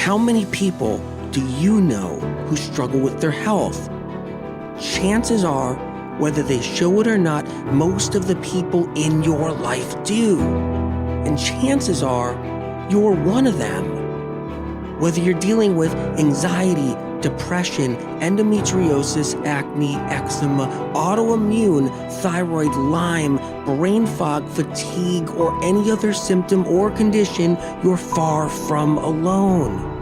How many people do you know who struggle with their health? Chances are, whether they show it or not, most of the people in your life do. And chances are, you're one of them. Whether you're dealing with anxiety, depression, endometriosis, acne, eczema, autoimmune, thyroid, Lyme, brain fog, fatigue, or any other symptom or condition, you're far from alone.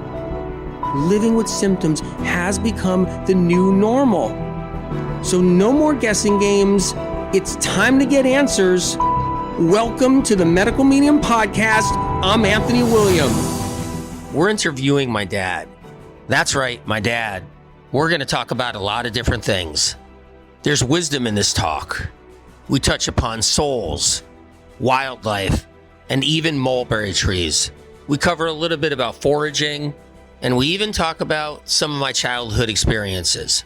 Living with symptoms has become the new normal. So no more guessing games. It's time to get answers. Welcome to the Medical Medium Podcast. I'm Anthony William. We're interviewing my dad. That's right, my dad. We're going to talk about a lot of different things. There's wisdom in this talk. We touch upon souls, wildlife, and even mulberry trees. We cover a little bit about foraging, and we even talk about some of my childhood experiences.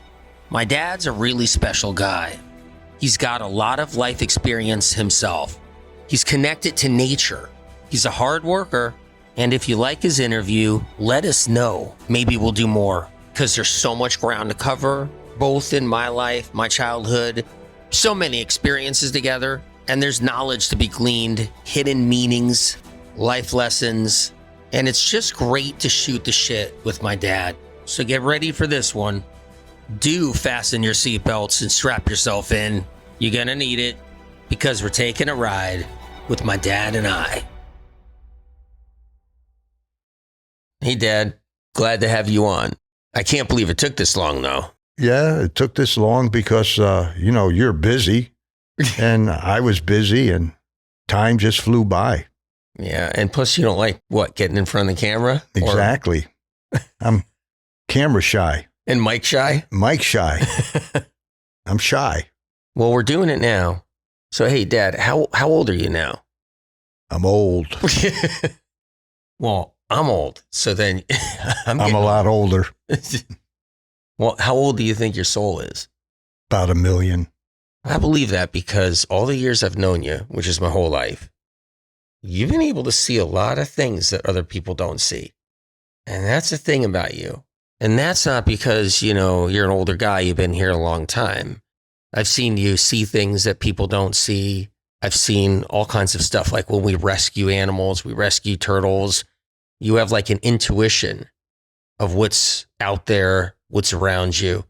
My dad's a really special guy. He's got a lot of life experience himself. He's connected to nature. He's a hard worker. And if you like his interview, let us know. Maybe we'll do more, because there's so much ground to cover, both in my life, my childhood, so many experiences together, and there's knowledge to be gleaned, hidden meanings, life lessons, and it's just great to shoot the shit with my dad. So get ready for this one. Do fasten your seatbelts and strap yourself in. You're gonna need it, because we're taking a ride with my dad and I. Hey, Dad. Glad to have you on. I can't believe it took this long, though. Yeah, it took this long because, you're busy and I was busy and time just flew by. Yeah, and plus you don't like, getting in front of the camera? Exactly. I'm camera shy. And mic shy? Mic shy. I'm shy. Well, we're doing it now. So, hey, Dad, how old are you now? I'm old. Well, I'm old, so then I'm a lot older. Well, how old do you think your soul is? About 1 million. I believe that because all the years I've known you, which is my whole life, you've been able to see a lot of things that other people don't see. And that's the thing about you. And that's not because, you're an older guy, you've been here a long time. I've seen you see things that people don't see. I've seen all kinds of stuff, like when we rescue animals, we rescue turtles. You have like an intuition of what's out there, what's around you.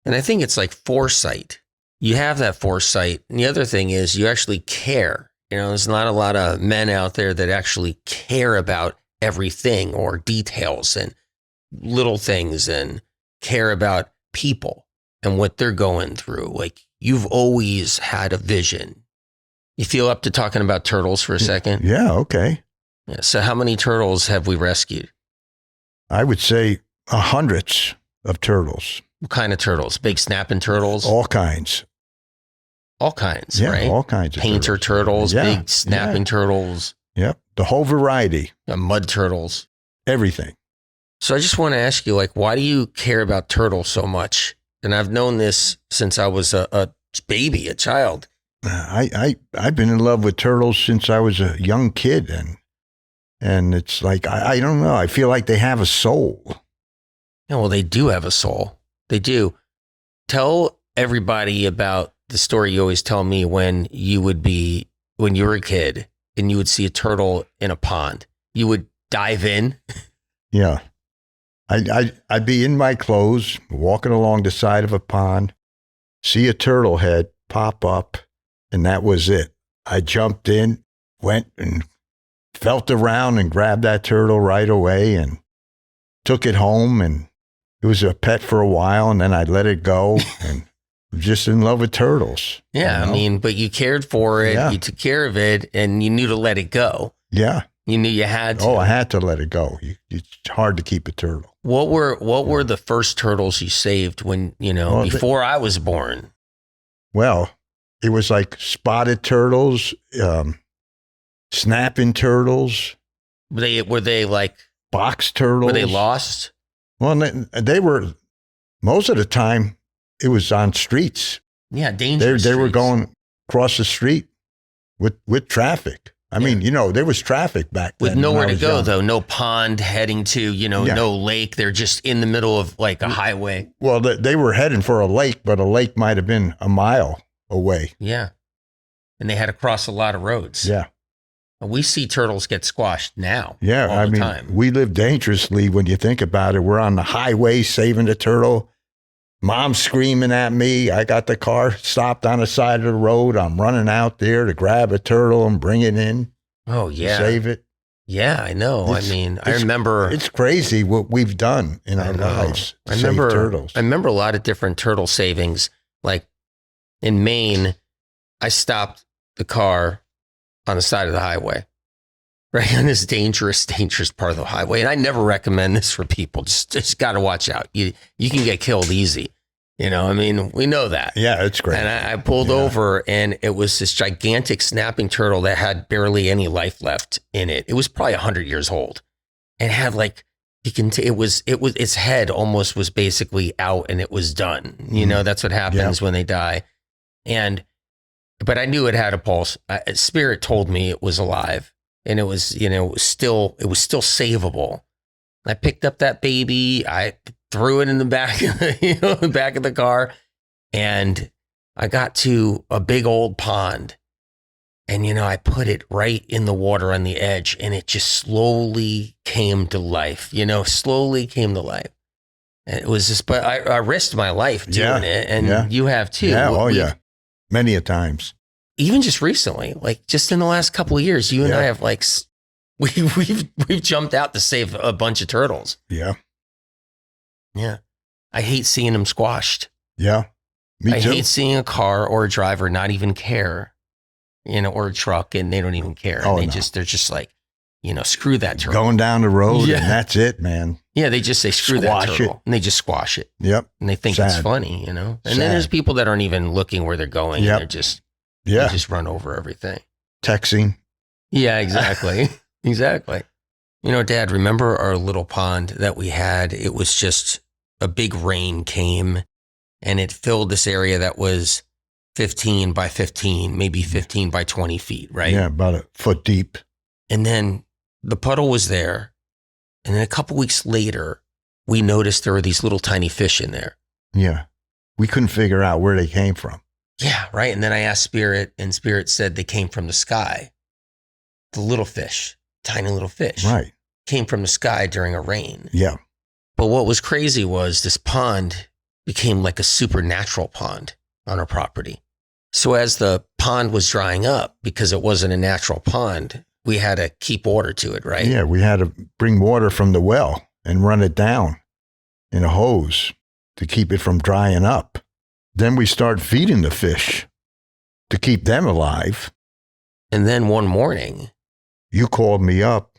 And I think it's like foresight. You have that foresight. And the other thing is you actually care. There's not a lot of men out there that actually care about everything or details and little things and care about people and what they're going through. Like, you've always had a vision. You feel up to talking about turtles for a second? Yeah, okay. Yeah, so how many turtles have we rescued? I would say hundreds of turtles. What kind of turtles? Big snapping turtles? All kinds. All kinds, Yeah, right? all kinds of Painter turtles, Yeah, big snapping turtles. Yep, the whole variety. Mud turtles. Everything. So I just want to ask you, why do you care about turtles so much? And I've known this since I was a baby, a child. I've been in love with turtles since I was a young kid, and it's like, I don't know, I feel like they have a soul. Yeah, well, they do have a soul. They do. Tell everybody about the story you always tell me when you were a kid and you would see a turtle in a pond. You would dive in. Yeah. I'd be in my clothes, walking along the side of a pond, see a turtle head pop up, and that was it. I jumped in, went and felt around and grabbed that turtle right away and took it home, and it was a pet for a while, and then I let it go and was just in love with turtles. Yeah, but you cared for it, Yeah. You took care of it, and you knew to let it go. Yeah. You knew you had to. Oh, I had to let it go. It's hard to keep a turtle. What were the first turtles you saved when, before I was born? Well, it was like spotted turtles, snapping turtles. Were they like box turtles? Were they lost? Well, they were, most of the time, it was on streets. Yeah, dangerous They were streets. going across the street with traffic. I mean, there was traffic back then. With nowhere to go, young. though. No pond heading to, no lake. They're just in the middle of like a highway. Well, they were heading for a lake, but a lake might have been a mile away. Yeah. And they had to cross a lot of roads. Yeah. We see turtles get squashed now. Yeah. All the time. We live dangerously when you think about it. We're on the highway saving the turtle. Mom's screaming at me. I got the car stopped on the side of the road. I'm running out there to grab a turtle and bring it in. Oh, yeah. Save it. Yeah, I know. I remember. It's crazy what we've done in our lives. I remember turtles. I remember a lot of different turtle savings. Like in Maine, I stopped the car on the side of the highway, right on this dangerous part of the highway. And I never recommend this for people. Just got to watch out. You can get killed easy. We know that. Yeah, it's great. And I pulled over, and it was this gigantic snapping turtle that had barely any life left in it. It was probably 100 years old, and had its head almost was basically out, and it was done. That's what happens when they die. But I knew it had a pulse. Spirit told me it was alive, and it was still savable. I picked up that baby. I threw it in the back, the back of the car, and I got to a big old pond, and I put it right in the water on the edge, and it just slowly came to life. And it was just, but I risked my life doing it, and you have too. Yeah, many a times. Even just recently, like just in the last couple of years, you and I have we've jumped out to save a bunch of turtles. Yeah. Yeah. I hate seeing them squashed. Yeah. Me too. I hate seeing a car or a driver not even care, or a truck, and they don't even care. Oh, and they're just like, screw that turtle. Going down the road, and that's it, man. Yeah, they just say, screw that turtle. And they just squash it. Yep. And they think it's funny, And then there's people that aren't even looking where they're going. Yep. And they just run over everything. Texting. Yeah, exactly. Exactly. Dad, remember our little pond that we had? It was just a big rain came, and it filled this area that was 15 by 15, maybe 15 by 20 feet, right? Yeah, about a foot deep. And then the puddle was there. And then a couple weeks later, we noticed there were these little tiny fish in there. Yeah. We couldn't figure out where they came from. Yeah, right. And then I asked Spirit, and Spirit said they came from the sky. The little fish, tiny little fish. Right. Came from the sky during a rain. Yeah. But what was crazy was this pond became like a supernatural pond on our property. So as the pond was drying up, because it wasn't a natural pond, we had to keep order to it, right? Yeah, we had to bring water from the well and run it down in a hose to keep it from drying up. Then we start feeding the fish to keep them alive. And then one morning, you called me up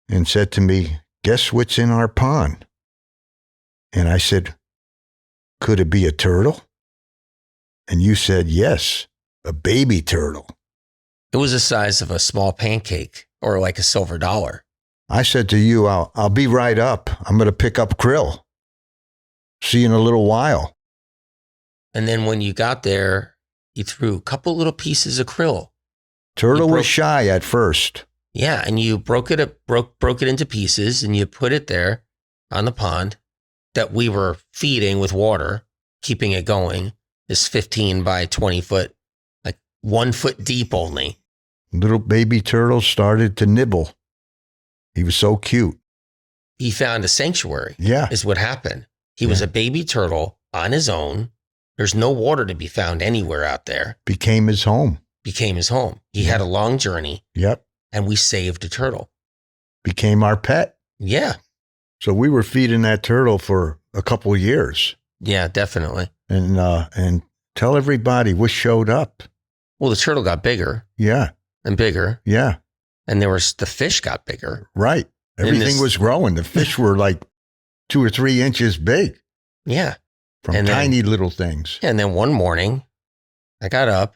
and said to me, guess what's in our pond? And I said, could it be a turtle? And you said, yes, a baby turtle. It was the size of a small pancake or like a silver dollar. I said to you, I'll be right up. I'm going to pick up krill. See you in a little while. And then when you got there, you threw a couple little pieces of krill. Turtle was shy at first. Yeah, and you broke it into pieces, and you put it there on the pond that we were feeding with water, keeping it going. This 15 by 20 foot, like 1 foot deep only. Little baby turtle started to nibble. He was so cute. He found a sanctuary. Yeah. Is what happened. He was a baby turtle on his own. There's no water to be found anywhere out there. Became his home. He had a long journey. Yep. And we saved a turtle. Became our pet. Yeah. So we were feeding that turtle for a couple of years. Yeah, definitely. And tell everybody what showed up. Well, the turtle got bigger. Yeah. And bigger. Yeah. And the fish got bigger. Right. Everything was growing. The fish were like 2 or 3 inches big. Yeah. From tiny little things. And then one morning, I got up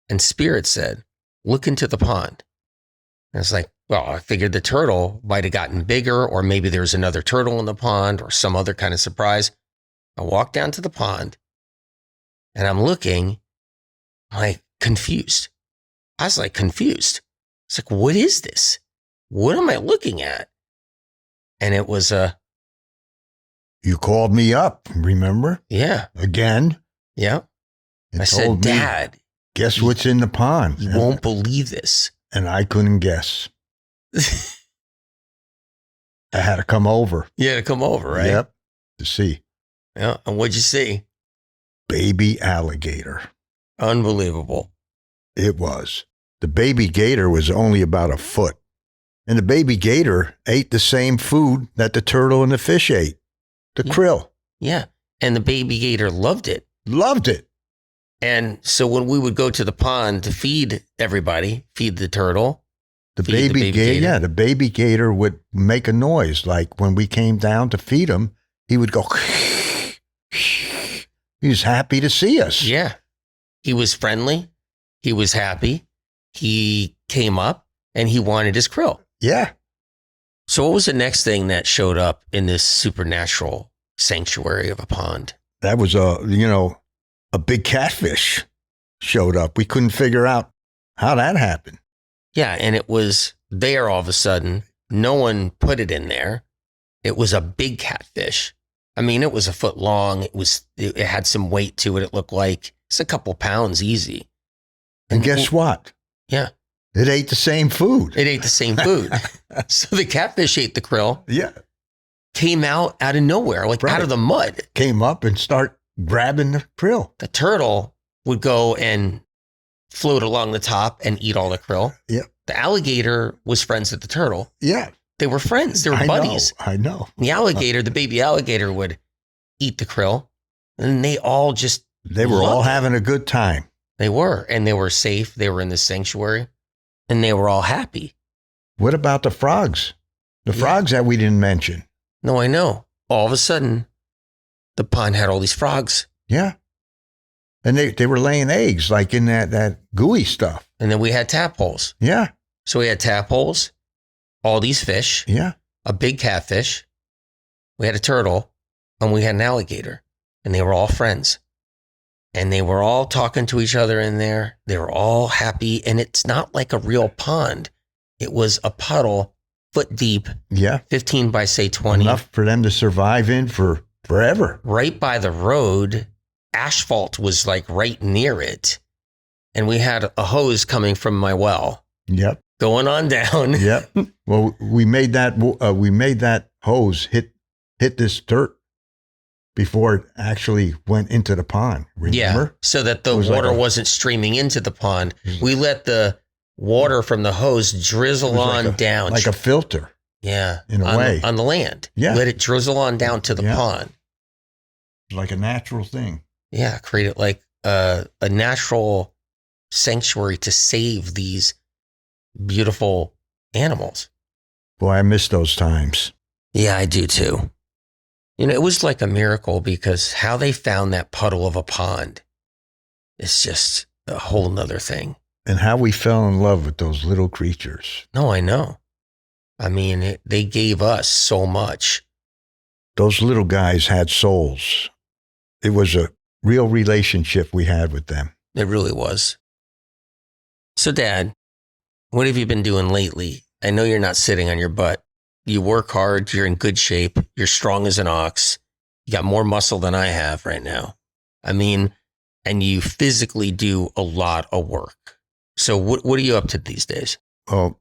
and Spirit said, look into the pond. And I was like, well, I figured the turtle might have gotten bigger, or maybe there's another turtle in the pond or some other kind of surprise. I walked down to the pond and I'm looking, like confused. I was like confused. It's like, what is this? What am I looking at? And it was You called me up, remember? yeah. Again. Yeah. And I said, told me, Dad, guess what's in the pond? you won't believe this. And I couldn't guess. I had to come over. You had to come over, right? Yep. To see. Yeah. And what'd you see? Baby alligator. Unbelievable. It was. The baby gator was only about a foot. And the baby gator ate the same food that the turtle and the fish ate. The krill. Yeah. And the baby gator loved it. Loved it. And so when we would go to the pond to feed everybody, feed the turtle, The feed baby gator. Yeah, the baby gator would make a noise. Like when we came down to feed him, he would go. He was happy to see us. Yeah. He was friendly. He was happy. He came up and he wanted his krill. Yeah. So what was the next thing that showed up in this supernatural sanctuary of a pond? That was a big catfish showed up. We couldn't figure out how that happened. Yeah. And it was there all of a sudden. No one put it in there. It was a big catfish. I mean, it was a foot long. It had some weight to it. It looked like it's a couple pounds easy. And guess what? Yeah. It ate the same food. It ate the same food. So the catfish ate the krill, Yeah. came out of nowhere, like Right. out of the mud. Came up and start grabbing the krill. The turtle would go and float along the top and eat all the krill. Yep. The alligator was friends with the turtle. Yeah. They were friends. They were buddies. I know. The alligator, the baby alligator would eat the krill, and they all just They were all loved it. having a good time. They were, and they were safe. They were in the sanctuary, and they were all happy. What about the frogs? The Yeah. frogs that we didn't mention. No, I know. All of a sudden, the pond had all these frogs, Yeah. And they were laying eggs like in that gooey stuff. and then we had tadpoles. Yeah. So we had tadpoles, all these fish, Yeah. a big catfish, we had a turtle, and we had an alligator, and they were all friends. And they were all talking to each other in there. They were all happy. And it's not like a real pond. It was a puddle, foot deep, Yeah. 15 by, say, 20. Enough for them to survive in for forever. Right by the road. Asphalt was like right near it. And we had a hose coming from my well, Yep. going on down. Yep. Well, we made that hose hit this dirt before it actually went into the pond. Yeah, Remember? so that the It was like water a- wasn't streaming into the pond. We let the water from the hose drizzle It was on like down. like a filter. yeah, in a on, way. on the land. Yeah. Let it drizzle on down to the Yeah. pond. Like a natural thing. Yeah, create it like a natural sanctuary to save these beautiful animals. Boy, I miss those times. Yeah, I do too. You know, it was like a miracle because how they found that puddle of a pond is just a whole nother thing. And how we fell in love with those little creatures. No, I know. I mean, they gave us so much. Those little guys had souls. It was a real relationship we had with them. It really was. So, Dad, what have you been doing lately? I know you're not sitting on your butt. You work hard. You're in good shape. You're strong as an ox. You got more muscle than I have right now. I mean, and you physically do a lot of work. So what are you up to these days? Well,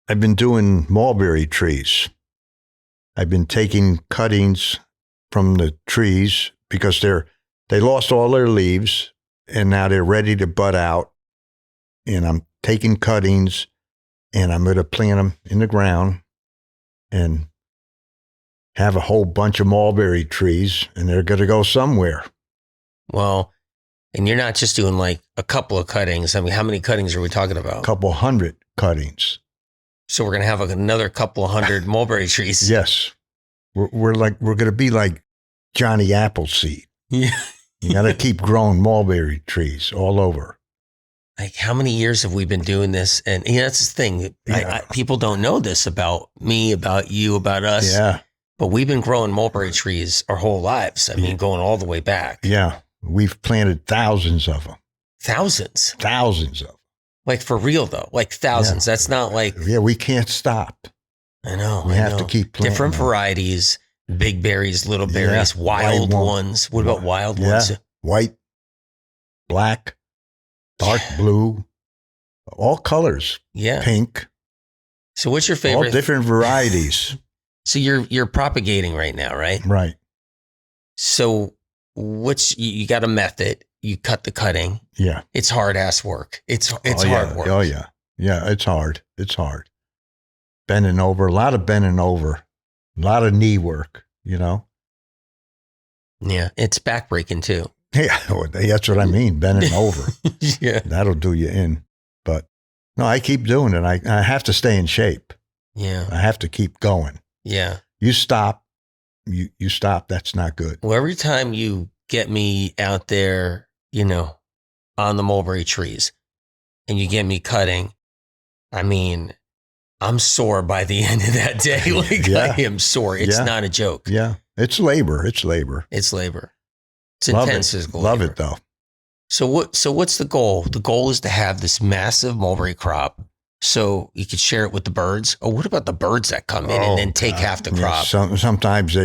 I've been doing mulberry trees. I've been taking cuttings from the trees because they lost all their leaves and now they're ready to bud out. And I'm taking cuttings and I'm going to plant them in the ground and have a whole bunch of mulberry trees, and they're going to go somewhere. Well, and you're not just doing like a couple of cuttings. I mean, how many cuttings are we talking A about? couple hundred cuttings. So we're going to have another couple of hundred mulberry trees. Yes. We're going to be like Johnny Appleseed. Yeah. You got to keep growing mulberry trees all over. Like, how many years have we been doing this? And that's the thing. Yeah. People don't know this about me, about you, about us. Yeah. But we've been growing mulberry trees our whole lives. I mean, going all the way back. Yeah. We've planted thousands of them. Thousands. Thousands of them. Like for real though, like thousands. Yeah. That's not like. Yeah, we can't stop. I know. We have to keep planting different them. varieties, big berries, little berries, wild ones. What about wild ones? White, black, dark blue, all colors. Yeah. Pink. So what's your favorite? All different varieties. So you're propagating right now, right? Right. So you got a method. You cut the cutting. Yeah. It's hard ass work. It's hard work. Oh yeah. Yeah, it's hard. It's hard. Bending over, a lot of bending over, a lot of knee work, you know? Yeah. It's backbreaking too. Yeah, that's what I mean, bending over. Yeah. That'll do you in. But no, I keep doing it. I have to stay in shape. Yeah. I have to keep going. Yeah. You stop, you stop, that's not good. Well, every time you get me out there, on the mulberry trees and you get me cutting, I mean, I'm sore by the end of that day. Like Yeah. I am sore. It's not a joke. Yeah. It's labor. It's labor. It's labor. It's Love intense it. physical Love labor. it though. So what's the goal? The goal is to have this massive mulberry crop so you could share it with the birds. Or what about the birds that come in and then take half the crop? Sometimes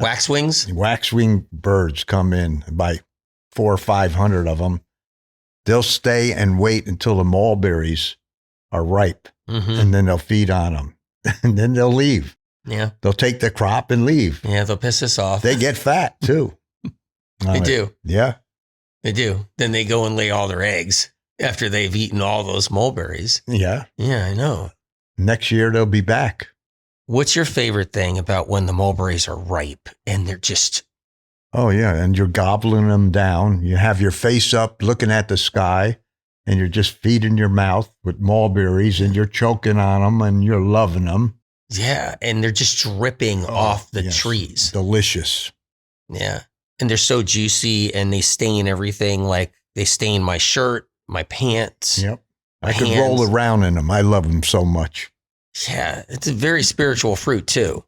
Waxwings? waxwing birds come in by 400 or 500 of them. They'll stay and wait until the mulberries are ripe, and then they'll feed on them, and then they'll leave. Yeah. They'll take the crop and leave. Yeah, they'll piss us off. They get fat too. They do. Yeah. They do. Then they go and lay all their eggs after they've eaten all those mulberries. Yeah. Yeah, I know. Next year they'll be back. What's your favorite thing about when the mulberries are ripe and they're just... Oh, yeah. And you're gobbling them down. You have your face up looking at the sky and you're just feeding your mouth with mulberries and you're choking on them and you're loving them. Yeah. And they're just dripping off the trees. Delicious. Yeah. And they're so juicy and they stain everything. Like they stain my shirt, my pants. Yep. I could roll around in them. I love them so much. Yeah. It's a very spiritual fruit too.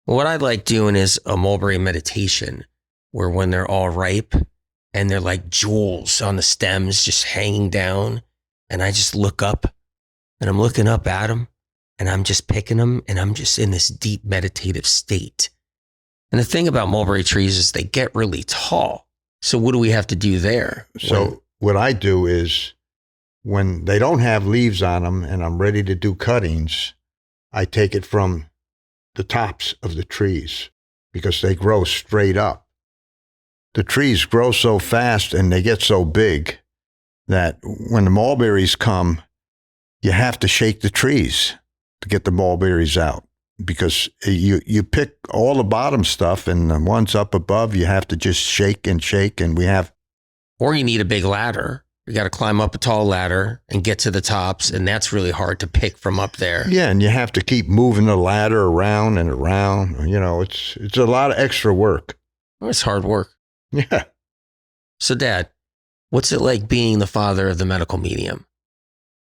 What I like doing is a mulberry meditation where when they're all ripe and they're like jewels on the stems just hanging down and I just look up and I'm looking up at them and I'm just picking them and I'm just in this deep meditative state. And the thing about mulberry trees is they get really tall. So what do we have to do there? So what I do is when they don't have leaves on them and I'm ready to do cuttings, I take it from the tops of the trees because they grow straight up. The trees grow so fast and they get so big that when the mulberries come, you have to shake the trees to get the mulberries out because you pick all the bottom stuff and the ones up above, you have to just shake and we have. Or you need a big ladder. You got to climb up a tall ladder and get to the tops. And that's really hard to pick from up there. Yeah. And you have to keep moving the ladder around and around. You know, it's a lot of extra work. It's hard work. Yeah. So Dad, what's it like being the father of the medical medium?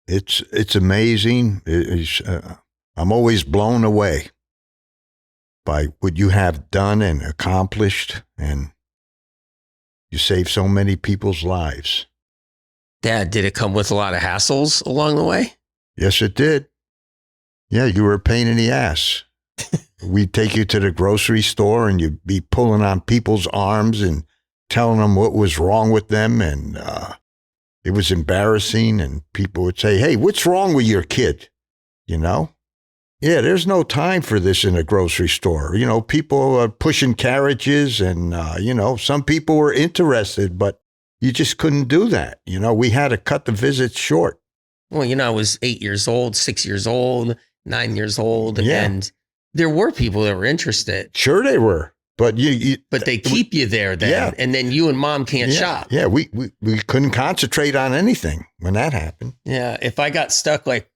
It's amazing. I'm always blown away by what you have done and accomplished, and you save so many people's lives. Dad, did it come with a lot of hassles along the way? Yes, it did. Yeah, you were a pain in the ass. We'd take you to the grocery store and you'd be pulling on people's arms and telling them what was wrong with them. And it was embarrassing. And people would say, hey, what's wrong with your kid? You know? Yeah, there's no time for this in a grocery store. You know, people are pushing carriages and, some people were interested, but you just couldn't do that. You know, we had to cut the visits short. Well, I was 8 years old, 6 years old, 9 years old. Yeah. And there were people that were interested. Sure they were. But but they keep you there then. Yeah. And then you and mom can't shop. Yeah, we couldn't concentrate on anything when that happened. Yeah. If I got stuck like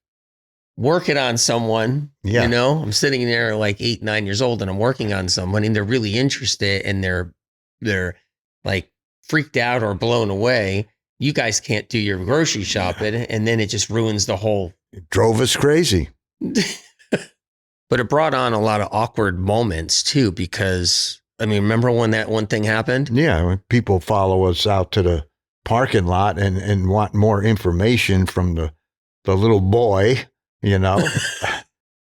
working on someone, I'm sitting there like 8, 9 years old and I'm working on someone and they're really interested and they're like freaked out or blown away. You guys can't do your grocery shopping and then it just ruins the whole. It drove us crazy. But it brought on a lot of awkward moments too, because remember when that one thing happened? Yeah, when people follow us out to the parking lot and want more information from the little boy, you know.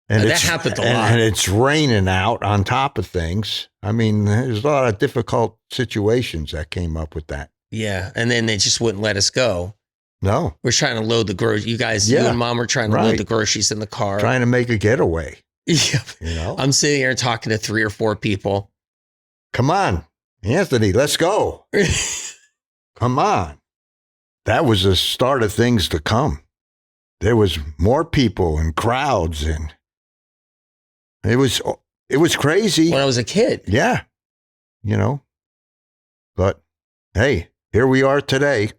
And that happened a lot. And it's raining out on top of things. I mean, there's a lot of difficult situations that came up with that. Yeah. And then they just wouldn't let us go. No. We're trying to load the groceries. You guys, you and Mom were trying to load the groceries in the car. Trying to make a getaway. Yeah. You know? I'm sitting here talking to 3 or 4 people. Come on, Anthony, let's go. Come on. That was the start of things to come. There was more people and crowds, and it was crazy. When I was a kid. Yeah. You know, but hey, here we are today.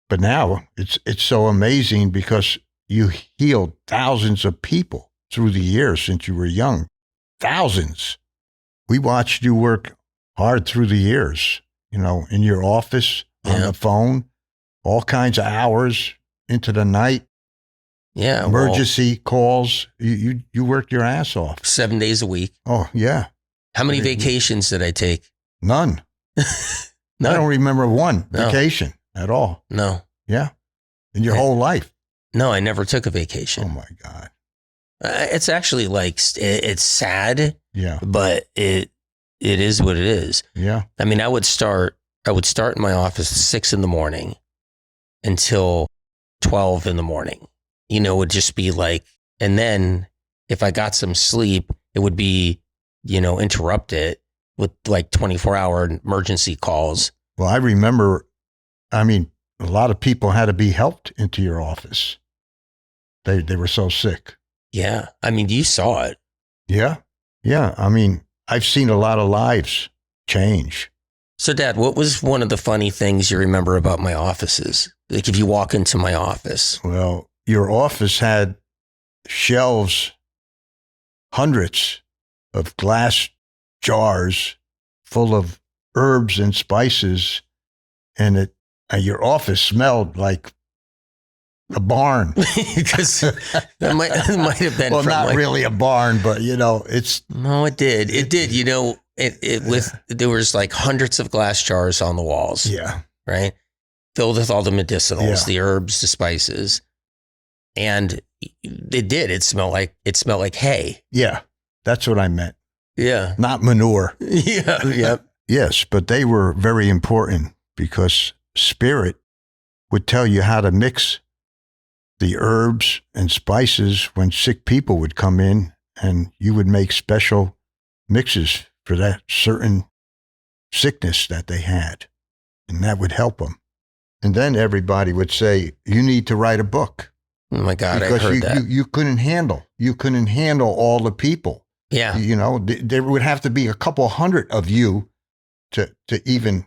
But now it's so amazing because you healed thousands of people through the years since you were young. Thousands. We watched you work hard through the years, you know, in your office, on the phone, all kinds of hours into the night. Yeah. Emergency calls. You worked your ass off. 7 days a week. Oh, yeah. How many vacations did I take? None. None. I don't remember one vacation at all. No. Yeah. In your whole life. No, I never took a vacation. Oh, my God. It's actually like, it's sad. Yeah. But it is what it is. Yeah. I mean, I would start in my office at 6 a.m. until 12 a.m. You know, it would just be like, and then if I got some sleep, it would be, you know, interrupted with like 24-hour emergency calls. Well, I remember, I mean, a lot of people had to be helped into your office. They were so sick. Yeah. I mean, you saw it. Yeah. Yeah. I mean, I've seen a lot of lives change. So, Dad, what was one of the funny things you remember about my offices? Like if you walk into my office. Well, your office had shelves, hundreds of glass jars full of herbs and spices, and your office smelled like a barn. Because that might have been. Well, from not like, really a barn, but you know, it's. No, it did. It did. You know, there was like hundreds of glass jars on the walls. Yeah. Right. Filled with all the medicinals, Yeah. the herbs, the spices, and it did. It smelled like hay. Yeah, that's what I meant. Yeah. Not manure. Yeah. Yep. Yes, but they were very important because Spirit would tell you how to mix the herbs and spices when sick people would come in, and you would make special mixes for that certain sickness that they had, and that would help them. And then everybody would say, you need to write a book. Oh my God, because I heard that. You couldn't handle all the people. Yeah. You know, there would have to be a couple hundred of you to even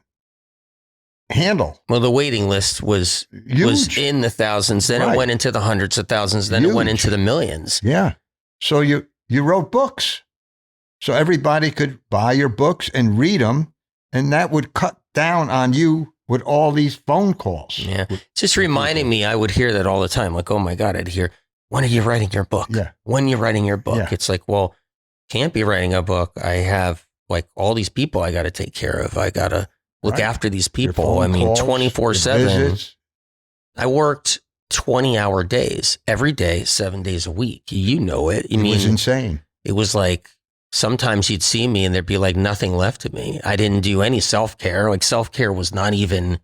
handle. Well, the waiting list was in the thousands. Then it went into the hundreds of thousands. Then it went into the millions. Yeah. So you wrote books. So everybody could buy your books and read them, and that would cut down on you with all these phone calls. Yeah. Just reminding me, I would hear that all the time. Like, oh my God, I'd hear, when are you writing your book? Yeah. When are you writing your book? Yeah. It's like, well, can't be writing a book. I have like all these people I got to take care of. I got to look after these people. I mean, 24/7. I worked 20-hour days every day, 7 days a week. You know it. It was insane. It was like, sometimes you'd see me and there'd be like nothing left of me. I didn't do any self-care. Like self-care was not even,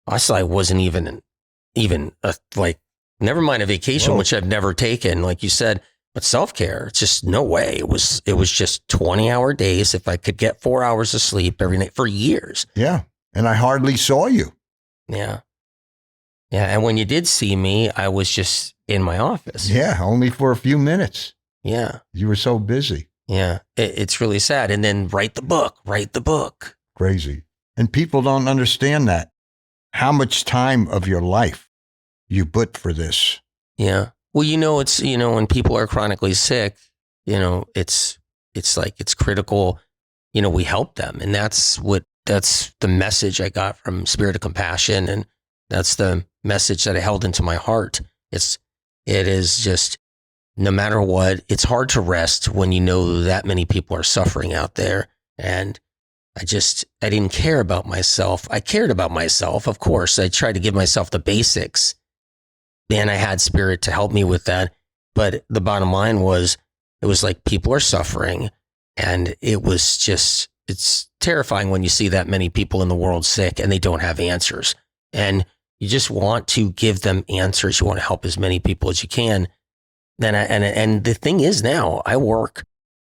I wasn't even like, never mind a vacation, which I've never taken, like you said, but self-care, it's just no way. It was just 20-hour days. If I could get 4 hours of sleep every night for years. Yeah. And I hardly saw you. Yeah. Yeah. And when you did see me, I was just in my office. Yeah. Only for a few minutes. Yeah. You were so busy. Yeah. It's really sad. And then write the book. Crazy. And people don't understand that. How much time of your life you put for this. Yeah. Well, it's, when people are chronically sick, it's like, it's critical, we help them. And that's the message I got from Spirit of Compassion. And that's the message that I held into my heart. It is just, no matter what, it's hard to rest when you know that many people are suffering out there. And I didn't care about myself. I cared about myself, of course. I tried to give myself the basics. And I had spirit to help me with that. But the bottom line was, it was like people are suffering. And it's terrifying when you see that many people in the world sick and they don't have answers. And you just want to give them answers. You want to help as many people as you can. And the thing is now, I work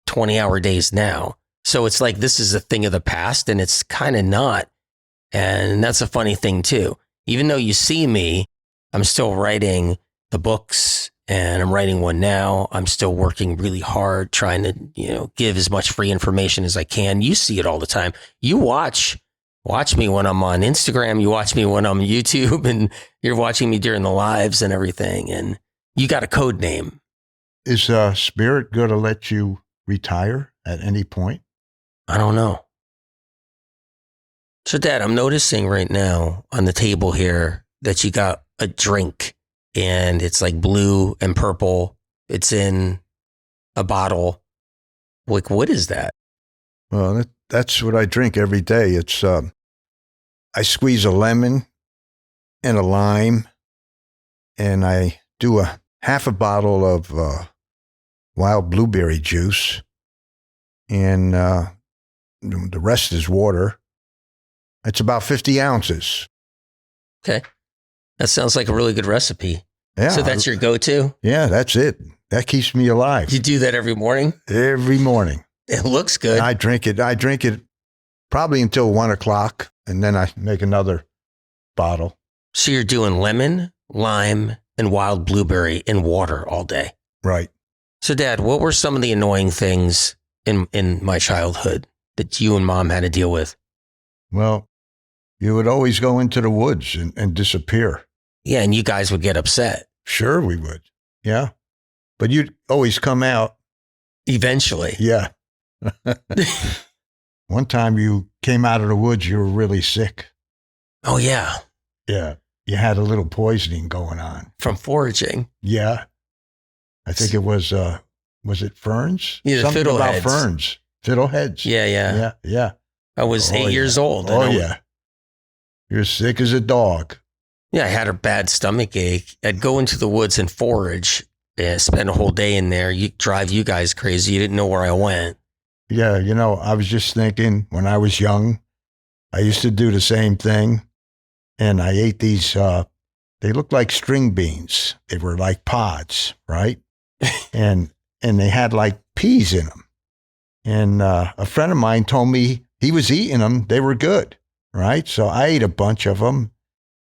20-hour days now. So it's like this is a thing of the past, and it's kind of not. And that's a funny thing too. Even though you see me, I'm still writing the books, and I'm writing one now. I'm still working really hard, trying to, give as much free information as I can. You see it all the time. You watch me when I'm on Instagram. You watch me when I'm on YouTube, and you're watching me during the lives and everything. And you got a code name. Is Spirit going to let you retire at any point? I don't know. So, Dad, I'm noticing right now on the table here that you got a drink, and it's like blue and purple. It's in a bottle. Like, what is that? Well, that's what I drink every day. It's I squeeze a lemon and a lime, and I do a half a bottle of wild blueberry juice, and the rest is water. It's about 50 ounces. Okay. That sounds like a really good recipe. Yeah. So that's your go-to? Yeah, that's it. That keeps me alive. You do that every morning? Every morning. It looks good. I drink it probably until 1 o'clock, and then I make another bottle. So you're doing lemon, lime, and wild blueberry in water all day. Right. So, Dad, what were some of the annoying things in my childhood that you and Mom had to deal with? Well, you would always go into the woods and disappear. Yeah, and you guys would get upset. Sure, we would. Yeah. But you'd always come out. Eventually. Yeah. One time you came out of the woods, you were really sick. Oh, yeah. Yeah. You had a little poisoning going on. From foraging. Yeah. I think it was it ferns? Yeah, something fiddleheads. about ferns. Fiddleheads. Yeah. Yeah. I was 8 years old. Oh, yeah. You're sick as a dog. Yeah, I had a bad stomach ache. I'd go into the woods and forage, spend a whole day in there. Drive you guys crazy. You didn't know where I went. Yeah, I was just thinking when I was young, I used to do the same thing. And I ate these, they looked like string beans. They were like pods, right? and they had like peas in them. And a friend of mine told me he was eating them. They were good, right? So I ate a bunch of them.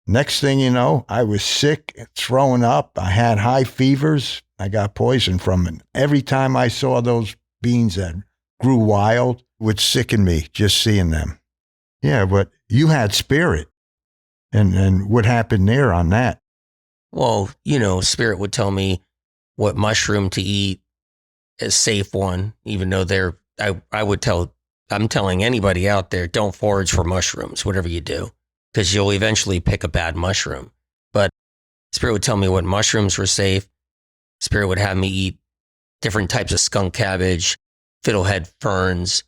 Next thing you know, I was sick, throwing up. I had high fevers. I got poisoned from it. Every time I saw those beans that grew wild, it would sicken me just seeing them. Yeah, but you had spirit. And what happened there on that? Well, Spirit would tell me what mushroom to eat, a safe one, even though I'm telling anybody out there, don't forage for mushrooms, whatever you do, because you'll eventually pick a bad mushroom. But Spirit would tell me what mushrooms were safe. Spirit would have me eat different types of skunk cabbage, fiddlehead ferns,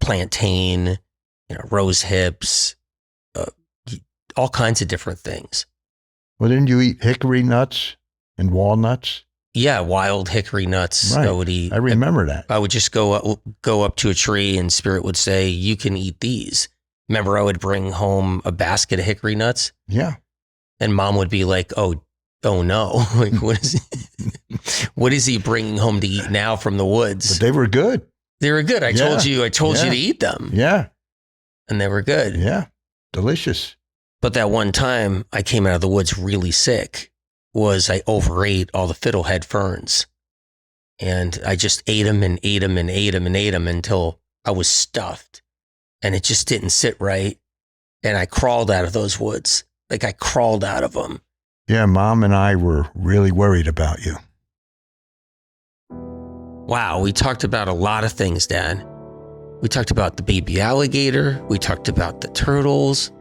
plantain, rose hips, all kinds of different things. Well, didn't you eat hickory nuts and walnuts? Yeah, wild hickory nuts. Right. I would eat. I remember that. I would just go up to a tree, and Spirit would say, "You can eat these." Remember, I would bring home a basket of hickory nuts. Yeah. And Mom would be like, "Oh no! Like, what is he bringing home to eat now from the woods?" But they were good. They were good. I told you to eat them. Yeah. And they were good. Yeah. Delicious. But that one time I came out of the woods really sick was I overate all the fiddlehead ferns. And I just ate them and ate them and ate them and ate them until I was stuffed. And it just didn't sit right. And I crawled out of those woods. Like I crawled out of them. Yeah, Mom and I were really worried about you. Wow, we talked about a lot of things, Dad. We talked about the baby alligator. We talked about the turtles.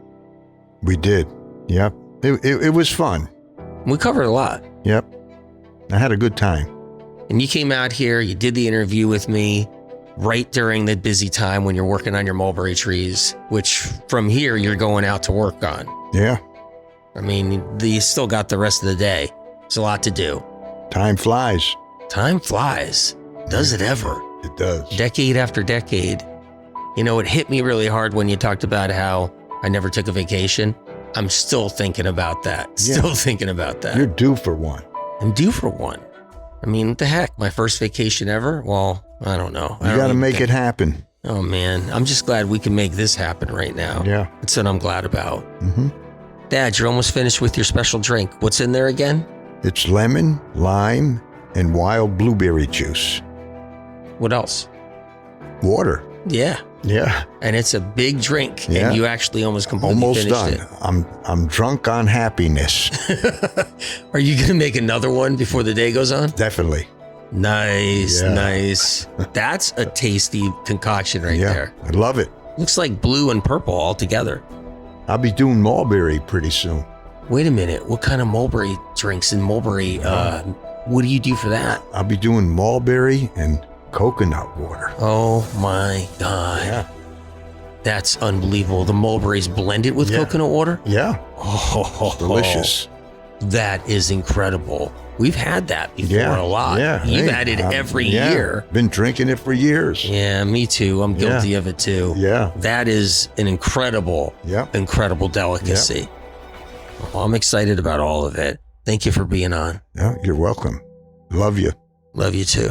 We did. Yep. It was fun. We covered a lot. Yep. I had a good time. And you came out here, you did the interview with me. right during the busy time when you're working on your mulberry trees, which from here you're going out to work on. Yeah. I mean, you still got the rest of the day. There's a lot to do. Time flies. Time flies. Does it ever? It does. Decade after decade. You know, it hit me really hard when you talked about how I never took a vacation. I'm still thinking about that. Still thinking about that. You're due for one. I'm due for one. I mean, what the heck? My first vacation ever? Well, I don't know. You got to make it happen. Oh, man. I'm just glad we can make this happen right now. Yeah. That's what I'm glad about. Mm-hmm. Dad, you're almost finished with your special drink. What's in there again? It's lemon, lime, and wild blueberry juice. What else? Water. Yeah. Yeah. And it's a big drink. Yeah. And you actually almost completely Almost finished done. it. I'm drunk on happiness. Are you going to make another one before the day goes on? Definitely. Nice, Yeah. nice. That's a tasty concoction right there. I love it. Looks like blue and purple all together. I'll be doing mulberry pretty soon. Wait a minute. What kind of mulberry drinks and mulberry? What do you do for that? I'll be doing mulberry and coconut water. Oh my God. Yeah. That's unbelievable. The mulberries blended with coconut water? Yeah. Oh, Delicious. That is incredible. We've had that before a lot. Yeah. You've had it every year. Been drinking it for years. Yeah, me too. I'm guilty of it too. Yeah. That is an incredible delicacy. Well, I'm excited about all of it. Thank you for being on. Yeah, you're welcome. Love you. Love you too.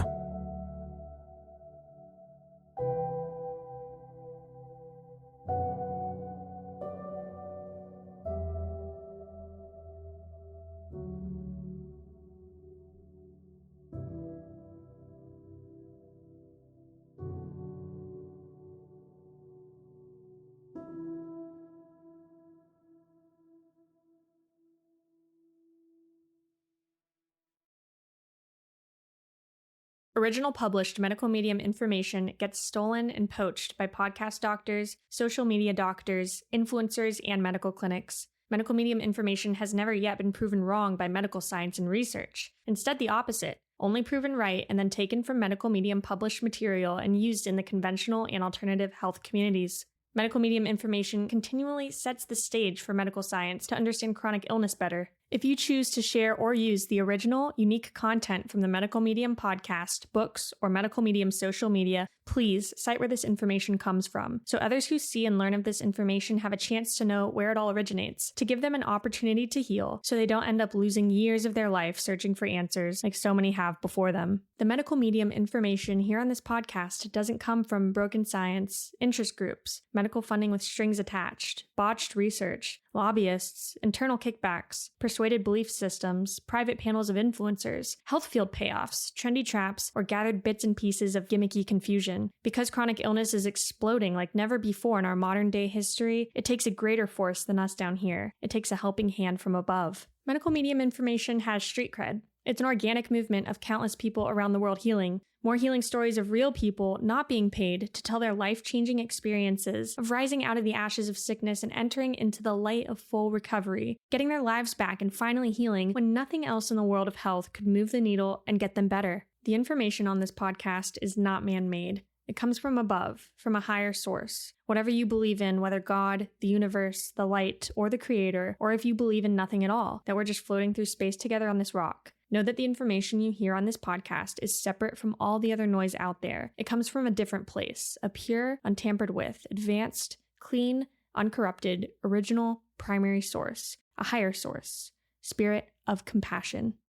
Original published medical medium information gets stolen and poached by podcast doctors, social media doctors, influencers, and medical clinics. Medical medium information has never yet been proven wrong by medical science and research. Instead, the opposite, only proven right and then taken from medical medium published material and used in the conventional and alternative health communities. Medical medium information continually sets the stage for medical science to understand chronic illness better. If you choose to share or use the original, unique content from the Medical Medium podcast, books, or Medical Medium social media, please cite where this information comes from, so others who see and learn of this information have a chance to know where it all originates, to give them an opportunity to heal, so they don't end up losing years of their life searching for answers like so many have before them. The Medical Medium information here on this podcast doesn't come from broken science, interest groups, medical funding with strings attached, botched research, lobbyists, internal kickbacks, persuaded belief systems, private panels of influencers, health field payoffs, trendy traps, or gathered bits and pieces of gimmicky confusion. Because chronic illness is exploding like never before in our modern day history, it takes a greater force than us down here. It takes a helping hand from above. Medical medium information has street cred. It's an organic movement of countless people around the world healing. More healing stories of real people not being paid to tell their life-changing experiences of rising out of the ashes of sickness and entering into the light of full recovery, getting their lives back and finally healing when nothing else in the world of health could move the needle and get them better. The information on this podcast is not man-made. It comes from above, from a higher source. Whatever you believe in, whether God, the universe, the light, or the creator, or if you believe in nothing at all, that we're just floating through space together on this rock. Know that the information you hear on this podcast is separate from all the other noise out there. It comes from a different place, a pure, untampered with, advanced, clean, uncorrupted, original, primary source, a higher source, spirit of compassion.